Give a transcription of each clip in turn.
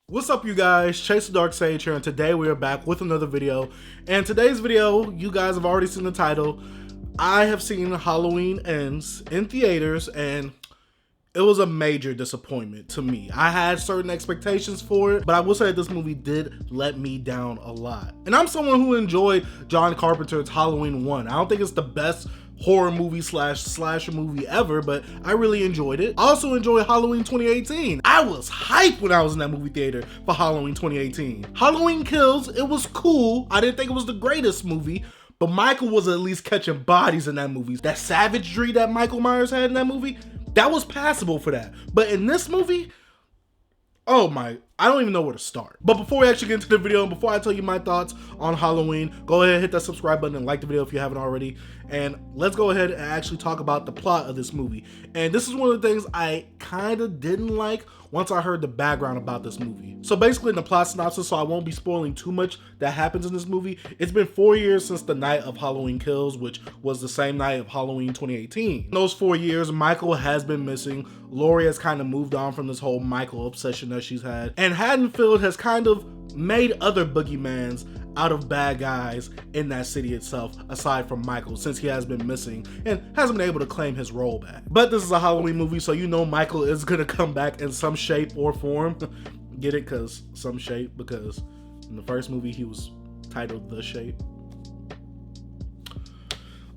What's up, you guys? Chase the Dark Sage here, and today we are back with another video. And today's video, you guys have already seen the title. I have seen Halloween Ends in theaters, and it was a major disappointment to me. I had certain expectations for it, but I will say that this movie did let me down a lot. And I'm someone who enjoyed John Carpenter's Halloween 1. I don't think it's the best horror movie slash slasher movie ever, but I really enjoyed it. I also enjoyed Halloween 2018. I was hyped when I was in that movie theater for Halloween 2018. Halloween Kills, it was cool. I didn't think it was the greatest movie, but Michael was at least catching bodies in that movie. That savagery that Michael Myers had in that movie, that was passable for that. But in this movie, oh my, I don't even know where to start. But before we actually get into the video, and before I tell you my thoughts on Halloween, go ahead and hit that subscribe button and like the video if you haven't already. And let's go ahead and actually talk about the plot of this movie. And this is one of the things I kind of didn't like once I heard the background about this movie. So basically in the plot synopsis, so I won't be spoiling too much that happens in this movie, it's been 4 years since the night of Halloween Kills, which was the same night of Halloween 2018. In those 4 years, Michael has been missing. Laurie has kind of moved on from this whole Michael obsession that she's had. And Haddonfield has kind of made other boogeymans out of bad guys in that city itself, aside from Michael, since he has been missing and hasn't been able to claim his role back. But this is a Halloween movie, so you know Michael is gonna come back in some shape or form. Get it? Because some shape, because in the first movie he was titled The Shape.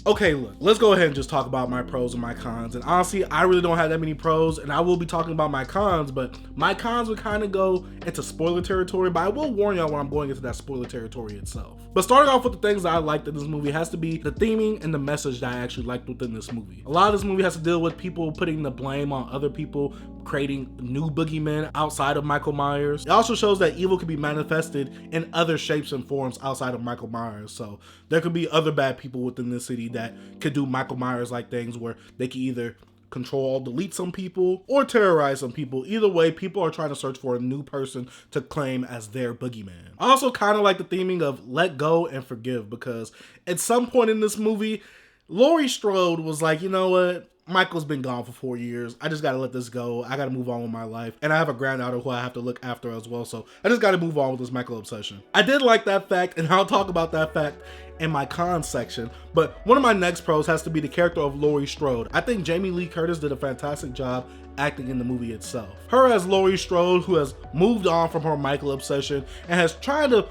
Okay, look, let's go ahead and just talk about my pros and my cons. And honestly, I really don't have that many pros, and I will be talking about my cons, but my cons would kind of go into spoiler territory, but I will warn y'all when I'm going into that spoiler territory itself. But starting off with the things that I liked in this movie has to be the theming and the message that I actually liked within this movie. A lot of this movie has to deal with people putting the blame on other people, creating new boogeymen outside of Michael Myers. It also shows that evil can be manifested in other shapes and forms outside of Michael Myers. So there could be other bad people within this city that could do Michael Myers like things where they can either control or delete some people or terrorize some people. Either way, people are trying to search for a new person to claim as their boogeyman. I also kind of like the theming of let go and forgive, because at some point in this movie, Laurie Strode was like, you know what? Michael's been gone for 4 years. I just gotta let this go. I gotta move on with my life. And I have a granddaughter who I have to look after as well. So I just gotta move on with this Michael obsession. I did like that fact, and I'll talk about that fact in my cons section. But one of my next pros has to be the character of Laurie Strode. I think Jamie Lee Curtis did a fantastic job acting in the movie itself. Her as Laurie Strode, who has moved on from her Michael obsession and has tried to,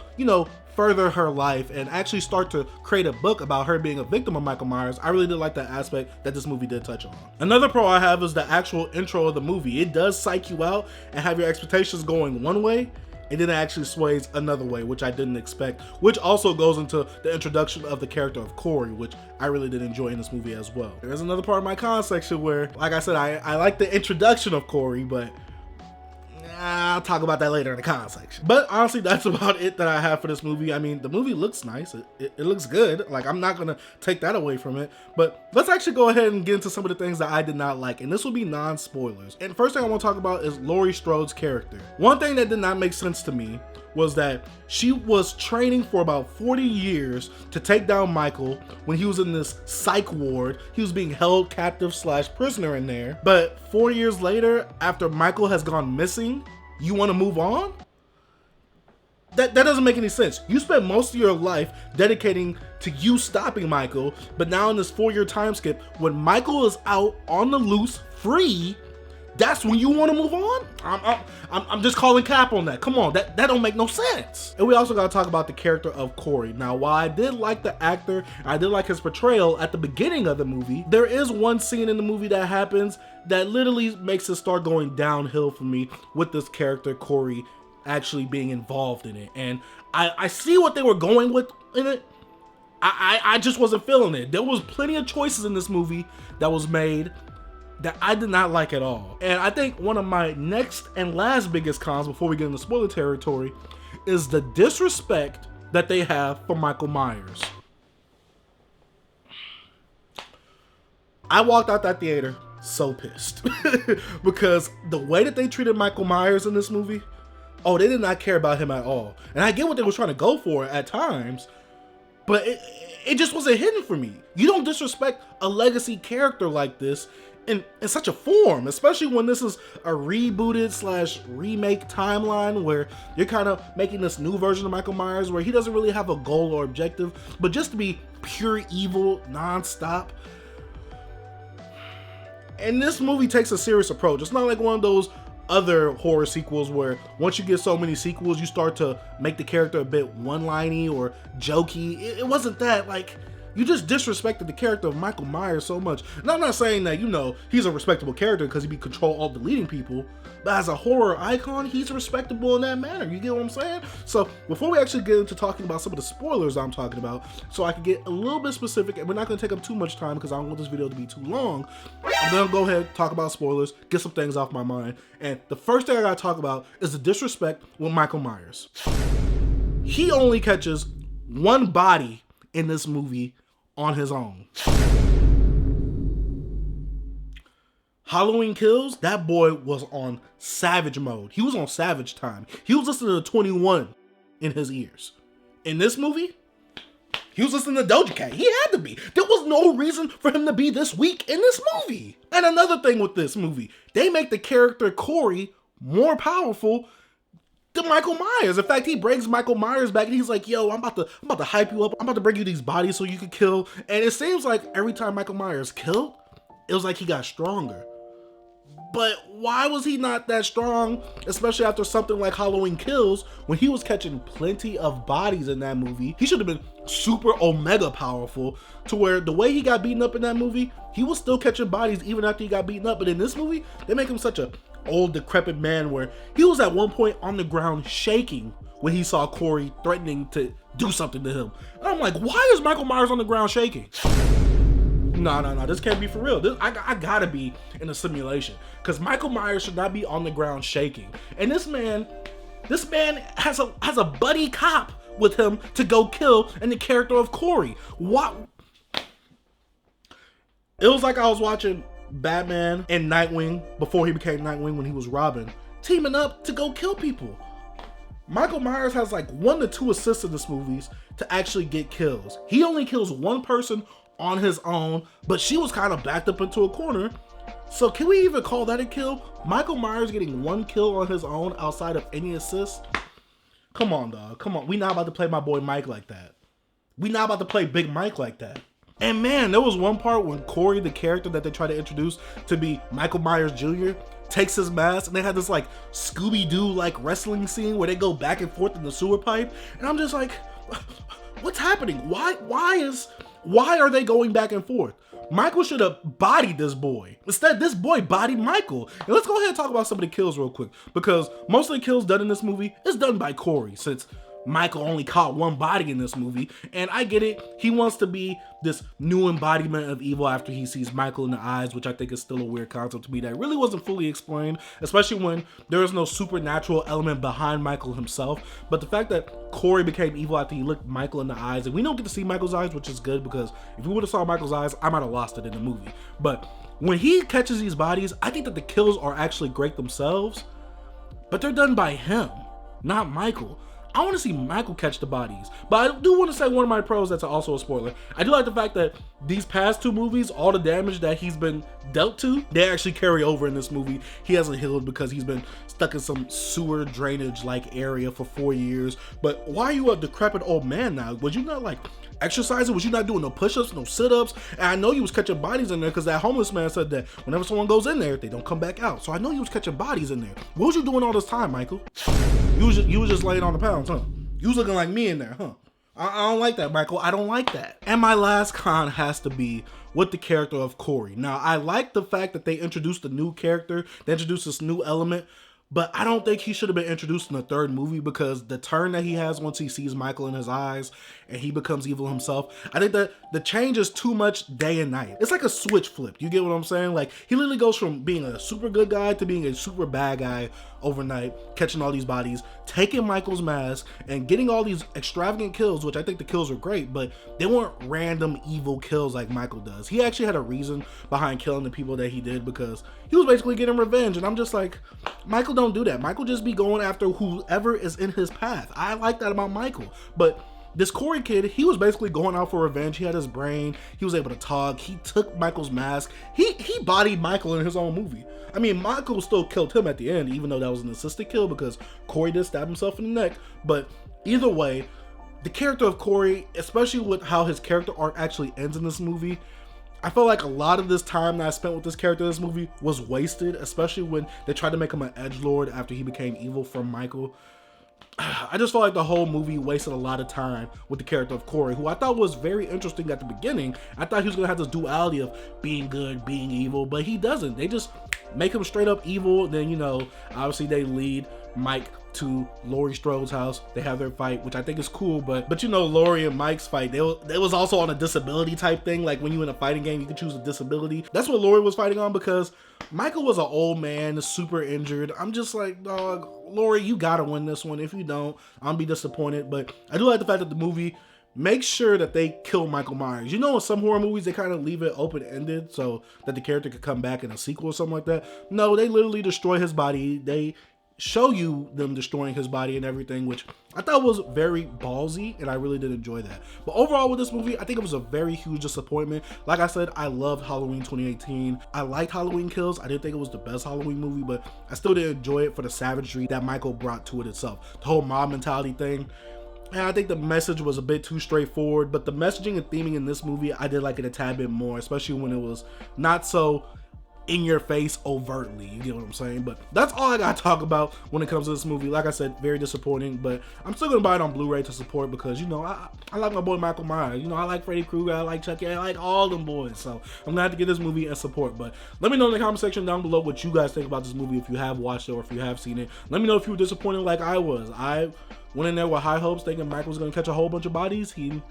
further her life and actually start to create a book about her being a victim of Michael Myers. I really did like that aspect that this movie did touch on. Another pro I have is the actual intro of the movie. It does psych you out and have your expectations going one way, and then it actually sways another way, which I didn't expect, which also goes into the introduction of the character of Corey, which I really did enjoy in this movie as well. There's another part of my con section where, like I said, I like the introduction of Corey, but I'll talk about that later in the con section. But honestly, that's about it that I have for this movie. I mean, the movie looks nice. It looks good. Like, I'm not gonna take that away from it. But let's actually go ahead and get into some of the things that I did not like. And this will be non-spoilers. And first thing I want to talk about is Laurie Strode's character. One thing that did not make sense to me was that she was training for about 40 years to take down Michael when he was in this psych ward. He was being held captive / prisoner in there. But 4 years later, after Michael has gone missing, you want to move on? That doesn't make any sense. You spent most of your life dedicating to you stopping Michael, but now in this 4-year time skip, when Michael is out on the loose, free, that's when you want to move on? I'm just calling cap on that. Come on, that don't make no sense. And we also got to talk about the character of Corey. Now, while I did like the actor, I did like his portrayal at the beginning of the movie, there is one scene in the movie that happens that literally makes it start going downhill for me with this character, Corey, actually being involved in it. And I see what they were going with in it. I just wasn't feeling it. There was plenty of choices in this movie that was made that I did not like at all. And I think one of my next and last biggest cons before we get into spoiler territory is the disrespect that they have for Michael Myers. I walked out that theater so pissed because the way that they treated Michael Myers in this movie, oh, they did not care about him at all. And I get what they were trying to go for at times, but it just wasn't hidden for me. You don't disrespect a legacy character like this in such a form, especially when this is a rebooted slash remake timeline where you're kind of making this new version of Michael Myers where he doesn't really have a goal or objective, but just to be pure evil nonstop. And this movie takes a serious approach. It's not like one of those other horror sequels where once you get so many sequels, you start to make the character a bit one-liney or jokey. It wasn't that. Like, you just disrespected the character of Michael Myers so much. And I'm not saying that, you know, he's a respectable character because he be control all deleting people, but as a horror icon, he's respectable in that manner. You get what I'm saying? So before we actually get into talking about some of the spoilers I'm talking about, so I can get a little bit specific, and we're not going to take up too much time because I don't want this video to be too long, I'm going to go ahead, talk about spoilers, get some things off my mind. And the first thing I got to talk about is the disrespect with Michael Myers. He only catches one body in this movie on his own. Halloween Kills, that boy was on savage mode. He was on savage time. He was listening to 21 in his ears. In this movie, he was listening to Doja Cat. He had to be. There was no reason for him to be this weak in this movie. And another thing with this movie, they make the character Corey more powerful than Michael Myers. In fact, he brings Michael Myers back and he's like, yo, I'm about to hype you up. I'm about to bring you these bodies so you can kill. And it seems like every time Michael Myers killed, it was like he got stronger. But why was he not that strong, especially after something like Halloween Kills, when he was catching plenty of bodies in that movie? He should have been super omega powerful to where the way he got beaten up in that movie, he was still catching bodies even after he got beaten up. But in this movie, they make him such a old decrepit man where he was at one point on the ground shaking when he saw Corey threatening to do something to him. And I'm like, why is Michael Myers on the ground shaking? No, this can't be for real. I gotta be in a simulation because Michael Myers should not be on the ground shaking. And this man has a buddy cop with him to go kill in the character of Corey. What? It was like I was watching Batman and Nightwing before he became Nightwing when he was Robin, teaming up to go kill people. Michael Myers has like 1 to 2 assists in this movies to actually get kills. He only kills one person on his own, but she was kind of backed up into a corner. So can we even call that a kill? Michael Myers getting 1 kill on his own outside of any assist? Come on, dog. Come on. We not about to play my boy Mike like that. We not about to play Big Mike like that. And man, there was one part when Corey, the character that they try to introduce to be Michael Myers Jr., takes his mask and they had this like Scooby-Doo like wrestling scene where they go back and forth in the sewer pipe. And I'm just like, what's happening? Why are they going back and forth? Michael should have bodied this boy. Instead, this boy bodied Michael. And let's go ahead and talk about some of the kills real quick, because most of the kills done in this movie is done by Corey, since Michael only caught 1 body in this movie. And I get it. He wants to be this new embodiment of evil after he sees Michael in the eyes, which I think is still a weird concept to me that really wasn't fully explained, especially when there is no supernatural element behind Michael himself. But the fact that Corey became evil after he looked Michael in the eyes, and we don't get to see Michael's eyes, which is good, because if we would have saw Michael's eyes, I might have lost it in the movie. But when he catches these bodies, I think that the kills are actually great themselves, but they're done by him, not Michael. I want to see Michael catch the bodies. But I do want to say one of my pros that's also a spoiler. I do like the fact that these past 2 movies, all the damage that he's been dealt to, they actually carry over in this movie. He hasn't healed because he's been stuck in some sewer drainage like area for 4 years. But why are you a decrepit old man now? Was you not like exercising? Was you not doing no push-ups, no sit-ups? And I know you was catching bodies in there because that homeless man said that whenever someone goes in there, they don't come back out. So I know you was catching bodies in there. What was you doing all this time, Michael? You was just laying on the pounds, huh? You was looking like me in there, huh? I don't like that, Michael. I don't like that. And my last con has to be with the character of Corey. Now, I like the fact that they introduced a new character, they introduced this new element, but I don't think he should have been introduced in the 3rd movie, because the turn that he has once he sees Michael in his eyes and he becomes evil himself, I think that the change is too much day and night. It's like a switch flip. You get what I'm saying? Like, he literally goes from being a super good guy to being a super bad guy overnight, catching all these bodies, taking Michael's mask, and getting all these extravagant kills, which I think the kills are great, but they weren't random evil kills like Michael does. He actually had a reason behind killing the people that he did, because he was basically getting revenge. And I'm just like, Michael don't do that. Michael just be going after whoever is in his path. I like that about Michael. But this Corey kid, he was basically going out for revenge. He had his brain. He was able to talk. He took Michael's mask. He bodied Michael in his own movie. I mean, Michael still killed him at the end, even though that was an assisted kill because Corey did stab himself in the neck. But either way, the character of Corey, especially with how his character arc actually ends in this movie, I felt like a lot of this time that I spent with this character in this movie was wasted, especially when they tried to make him an edgelord after he became evil from Michael. I just felt like the whole movie wasted a lot of time with the character of Corey, who I thought was very interesting at the beginning. I thought he was gonna have this duality of being good, being evil, but he doesn't. They just make him straight up evil. Then, you know, obviously they lead Mike to Laurie Strode's house. They have their fight, which I think is cool, but you know, Laurie and Mike's fight, they was also on a disability type thing. Like when you in a fighting game, you can choose a disability. That's what Laurie was fighting on because Michael was an old man, super injured. I'm just like, dog, Laurie, you gotta win this one. If you don't, I'm gonna be disappointed. But I do like the fact that the movie makes sure that they kill Michael Myers. You know, in some horror movies, they kind of leave it open-ended so that the character could come back in a sequel or something like that. No, they literally destroy his body. They show you them destroying his body and everything, which I thought was very ballsy, and I really did enjoy that. But overall with this movie, I think it was a very huge disappointment. Like I said, I loved Halloween 2018. I liked Halloween Kills. I didn't think it was the best Halloween movie, but I still did enjoy it for the savagery that Michael brought to it itself. The whole mob mentality thing. And I think the message was a bit too straightforward, but the messaging and theming in this movie, I did like it a tad bit more, especially when it was not so in your face overtly, you get what I'm saying? But that's all I gotta talk about when it comes to this movie. Like I said, very disappointing, but I'm still gonna buy it on Blu-ray to support because, you know, I like my boy Michael Myers. You know, I like Freddy Krueger, I like Chucky, I like all them boys. So I'm gonna have to get this movie and support. But let me know in the comment section down below what you guys think about this movie, if you have watched it or if you have seen it. Let me know if you were disappointed like I was. I went in there with high hopes thinking Michael was gonna catch a whole bunch of bodies. He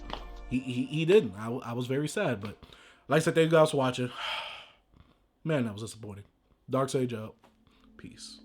didn't. I was very sad, but like I said, thank you guys for watching. Man, that was disappointing. Dark Sage out. Peace.